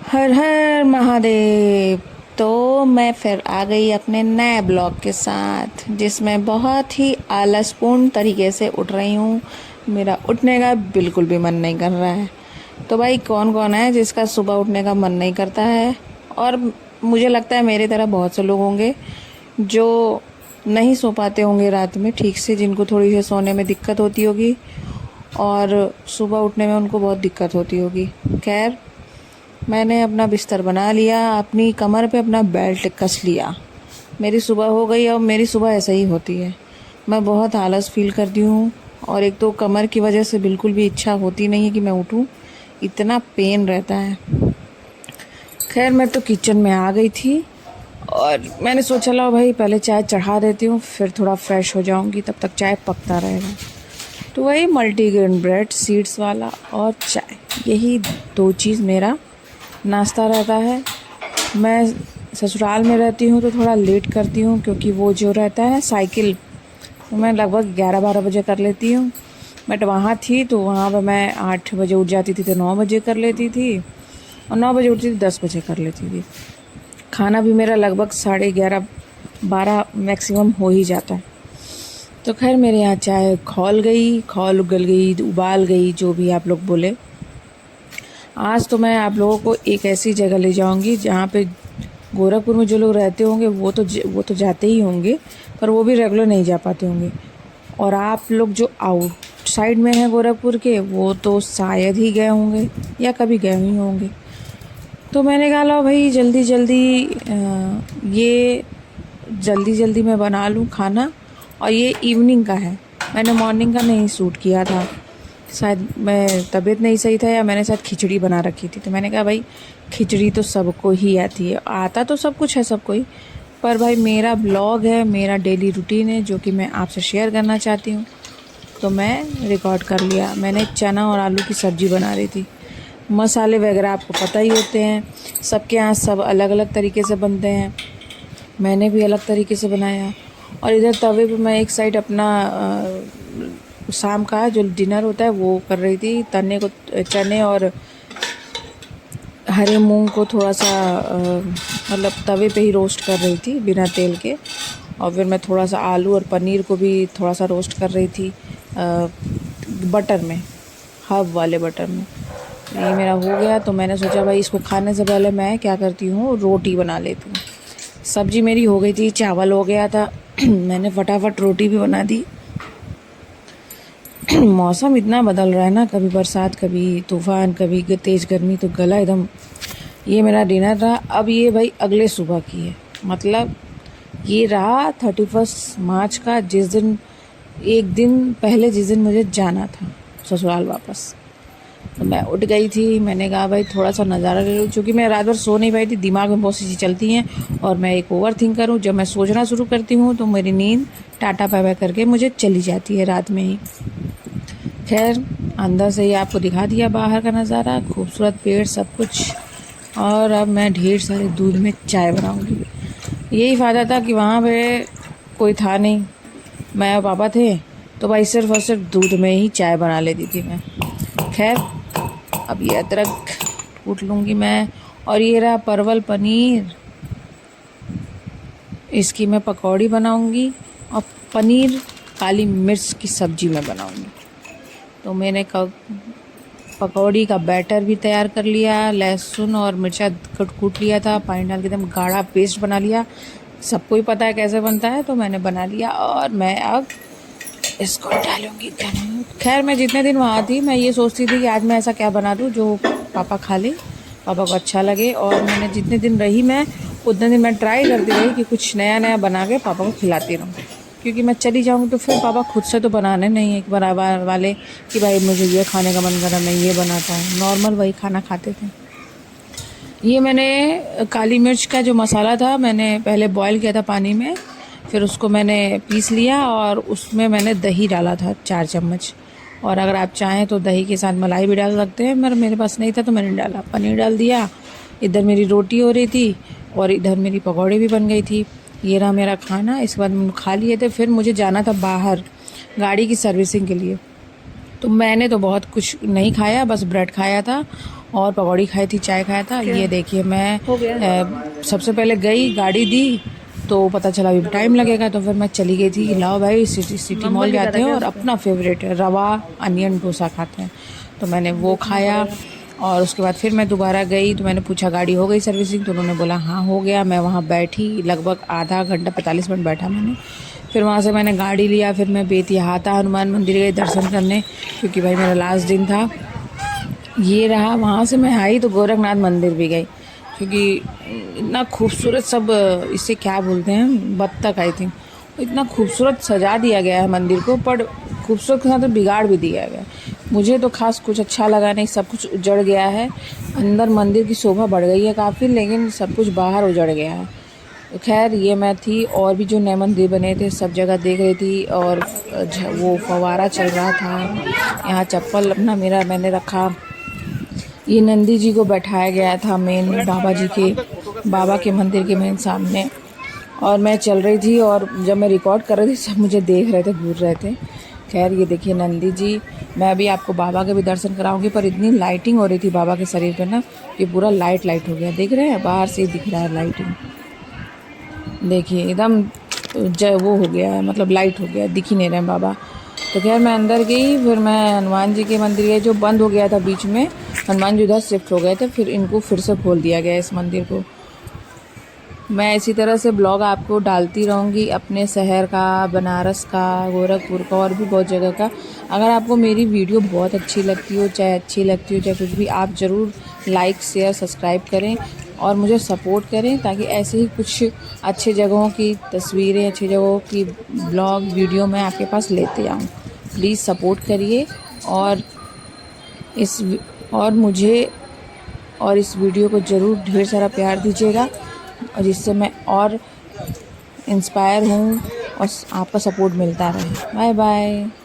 हर हर महादेव। तो मैं फिर आ गई अपने नए ब्लॉग के साथ, जिसमें बहुत ही आलसपूर्ण तरीके से उठ रही हूँ। मेरा उठने का बिल्कुल भी मन नहीं कर रहा है। तो भाई कौन कौन है जिसका सुबह उठने का मन नहीं करता है? और मुझे लगता है मेरी तरह बहुत से लोग होंगे जो नहीं सो पाते होंगे रात में ठीक से, जिनको थोड़ी सी सोने में दिक्कत होती होगी और सुबह उठने में उनको बहुत दिक्कत होती होगी। खैर, मैंने अपना बिस्तर बना लिया, अपनी कमर पे अपना बेल्ट कस लिया। मेरी सुबह हो गई। और मेरी सुबह ऐसे ही होती है। मैं बहुत आलस फील करती हूँ और एक तो कमर की वजह से बिल्कुल भी इच्छा होती नहीं है कि मैं उठूँ, इतना पेन रहता है। खैर, मैं तो किचन में आ गई थी और मैंने सोचा लो भाई पहले चाय चढ़ा देती हूँ, फिर थोड़ा फ्रेश हो जाऊँगी, तब तक चाय पकता रहेगा। तो वही मल्टीग्रेन ब्रेड सीड्स वाला और चाय, यही दो चीज़ मेरा नाश्ता रहता है। मैं ससुराल में रहती हूँ तो थोड़ा लेट करती हूँ, क्योंकि वो जो रहता है ना साइकिल, तो मैं लगभग 11-12 बजे कर लेती हूँ। बट वहाँ थी तो वहाँ पर मैं 8 बजे उठ जाती थी तो 9 बजे कर लेती थी, और 9 बजे उठती थी 10 बजे कर लेती थी। खाना भी मेरा लगभग 11:30-12 मैक्सिमम हो ही जाता है। तो खैर, मेरे यहाँ चाय खौल उगल गई, उबाल गई, जो भी आप लोग बोले। आज तो मैं आप लोगों को एक ऐसी जगह ले जाऊंगी जहाँ पे गोरखपुर में जो लोग रहते होंगे वो तो जाते ही होंगे, पर वो भी रेगुलर नहीं जा पाते होंगे। और आप लोग जो आउटसाइड में हैं गोरखपुर के, वो तो शायद ही गए होंगे या कभी गए ही होंगे। तो मैंने कहा लो भाई ये जल्दी जल्दी मैं बना लूँ खाना। और ये इवनिंग का है, मैंने मॉर्निंग का नहीं शूट किया था। शायद मैं तबीयत नहीं सही था या मैंने शायद खिचड़ी बना रखी थी। तो मैंने कहा भाई खिचड़ी तो सबको ही आती है, आता तो सब कुछ है सबको ही, पर भाई मेरा ब्लॉग है, मेरा डेली रूटीन है जो कि मैं आपसे शेयर करना चाहती हूँ। तो मैं रिकॉर्ड कर लिया। मैंने चना और आलू की सब्ज़ी बना रही थी। मसाले वगैरह आपको पता ही होते हैं, सबके यहाँ सब अलग अलग तरीके से बनते हैं। मैंने भी अलग तरीके से बनाया। और इधर तवे पे मैं एक साइड अपना शाम का जो डिनर होता है वो कर रही थी। चने और हरे मूंग को थोड़ा सा मतलब तवे पे ही रोस्ट कर रही थी बिना तेल के। और फिर मैं थोड़ा सा आलू और पनीर को भी थोड़ा सा रोस्ट कर रही थी बटर में, हब वाले बटर में। ये मेरा हो गया तो मैंने सोचा भाई इसको खाने से पहले मैं क्या करती हूँ, रोटी बना लेती हूँ। सब्जी मेरी हो गई थी, चावल हो गया था मैंने फटाफट रोटी भी बना दी। मौसम इतना बदल रहा है ना, कभी बरसात कभी तूफ़ान कभी तेज़ गर्मी, तो गला एकदम। ये मेरा डिनर रहा। अब ये भाई अगले सुबह की है, मतलब ये रहा 31 मार्च का, जिस दिन एक दिन पहले जिस दिन मुझे जाना था ससुराल वापस। तो मैं उठ गई थी, मैंने कहा भाई थोड़ा सा नज़ारा ले लूँ, क्योंकि मैं रात भर सो नहीं पाई थी, दिमाग में बहुत सी चीज़ें चलती हैं और मैं एक ओवर थिंक करूँ। जब मैं सोचना शुरू करती हूँ तो मेरी नींद टाटा बाय बाय करके मुझे चली जाती है रात में ही। खैर, अंदर से ही आपको दिखा दिया बाहर का नज़ारा, खूबसूरत पेड़ सब कुछ। और अब मैं ढेर सारे दूध में चाय बनाऊँगी। यही फ़ायदा था कि वहाँ पे कोई था नहीं, मैं और पापा थे, तो भाई सिर्फ और सिर्फ दूध में ही चाय बना लेती थी मैं। खैर, अब ये अदरक कूट लूँगी मैं। और ये रहा परवल पनीर, इसकी मैं पकौड़ी बनाऊँगी और पनीर काली मिर्च की सब्ज़ी मैं बनाऊँगी। तो मैंने पकौड़ी का बैटर भी तैयार कर लिया, लहसुन और मिर्चा कूट लिया था, पानी डाल के एकदम गाढ़ा पेस्ट बना लिया। सबको ही पता है कैसे बनता है, तो मैंने बना लिया और मैं अब इसको डालूंगी। खैर, मैं जितने दिन वहाँ थी मैं ये सोचती थी कि आज मैं ऐसा क्या बना दूँ जो पापा खा ले, पापा को अच्छा लगे। और मैंने जितने दिन रही मैं उतने दिन मैं ट्राई करती रही कि कुछ नया नया बना के पापा को खिलाती रहूँ, क्योंकि मैं चली जाऊँगी तो फिर पापा खुद से तो बनाने नहीं एक बराबर वाले कि भाई मुझे ये खाने का मन करा मैं ये बनाता हूँ। नॉर्मल वही खाना खाते थे। ये मैंने काली मिर्च का जो मसाला था मैंने पहले बॉईल किया था पानी में, फिर उसको मैंने पीस लिया और उसमें मैंने दही डाला था 4 चम्मच। और अगर आप चाहें तो दही के साथ मलाई भी डाल सकते हैं, मगर मेरे पास नहीं था तो मैंने डाला। पनीर डाल दिया। इधर मेरी रोटी हो रही थी और इधर मेरी पकौड़ी भी बन गई थी। ये रहा मेरा खाना। इसके बाद मैंने खा लिए थे। फिर मुझे जाना था बाहर गाड़ी की सर्विसिंग के लिए, तो मैंने तो बहुत कुछ नहीं खाया, बस ब्रेड खाया था और पकौड़ी खाई थी, चाय खाया था। ये देखिए मैं सबसे पहले गई, गाड़ी दी तो पता चला अभी टाइम लगेगा, तो फिर मैं चली गई थी। लाओ भाई सिटी मॉल जाते हैं और अपना फेवरेट है रवा अनियन डोसा खाते हैं, तो मैंने वो खाया। और उसके बाद फिर मैं दोबारा गई तो मैंने पूछा गाड़ी हो गई सर्विसिंग, तो उन्होंने बोला हाँ हो गया। मैं वहाँ बैठी लगभग आधा घंटा 45 मिनट बैठा मैंने। फिर वहाँ से मैंने गाड़ी लिया, फिर मैं बेतिहाता हनुमान मंदिर गई दर्शन करने, क्योंकि भाई मेरा लास्ट दिन था। ये रहा, वहाँ से मैं आई तो गोरखनाथ मंदिर भी गई, क्योंकि इतना खूबसूरत सब, इसे क्या बोलते हैं, बत्तख आई थी। इतना खूबसूरत सजा दिया गया है मंदिर को, पर खूबसूरत के साथ बिगाड़ भी दिया गया। मुझे तो खास कुछ अच्छा लगा नहीं, सब कुछ उजड़ गया है। अंदर मंदिर की शोभा बढ़ गई है काफ़ी, लेकिन सब कुछ बाहर उजड़ गया है। तो खैर ये मैं थी, और भी जो नए मंदिर बने थे सब जगह देख रही थी, और वो फव्वारा चल रहा था। यहाँ चप्पल अपना मेरा मैंने रखा। ये नंदी जी को बैठाया गया था मेन बाबा के मंदिर के मेन सामने, और मैं चल रही थी, और जब मैं रिकॉर्ड कर रही थी सब मुझे देख रहे थे, घूर रहे थे। खैर ये देखिए नंदी जी। मैं अभी आपको बाबा के भी दर्शन कराऊंगी, पर इतनी लाइटिंग हो रही थी बाबा के शरीर पे ना, कि पूरा लाइट हो गया। देख रहे हैं, बाहर से ही दिख रहा है लाइटिंग, देखिए एकदम वो हो गया है, मतलब लाइट हो गया, दिख ही नहीं रहे हैं बाबा। तो खैर मैं अंदर गई, फिर मैं हनुमान जी के मंदिर गई, जो बंद हो गया था बीच में। हनुमान जी उधर शिफ्ट हो गए थे, फिर इनको फिर से खोल दिया गया इस मंदिर को। मैं इसी तरह से ब्लॉग आपको डालती रहूँगी, अपने शहर का, बनारस का, गोरखपुर का, और भी बहुत जगह का। अगर आपको मेरी वीडियो बहुत अच्छी लगती हो, चाहे कुछ भी, आप ज़रूर लाइक शेयर सब्सक्राइब करें और मुझे सपोर्ट करें, ताकि ऐसे ही कुछ अच्छे जगहों की तस्वीरें, अच्छी जगहों की ब्लॉग वीडियो मैं आपके पास लेते आऊँ। प्लीज़ सपोर्ट करिए, और मुझे और इस वीडियो को ज़रूर ढेर सारा प्यार दीजिएगा, और जिससे मैं और इंस्पायर हूँ और आपका सपोर्ट मिलता रहे। Bye bye.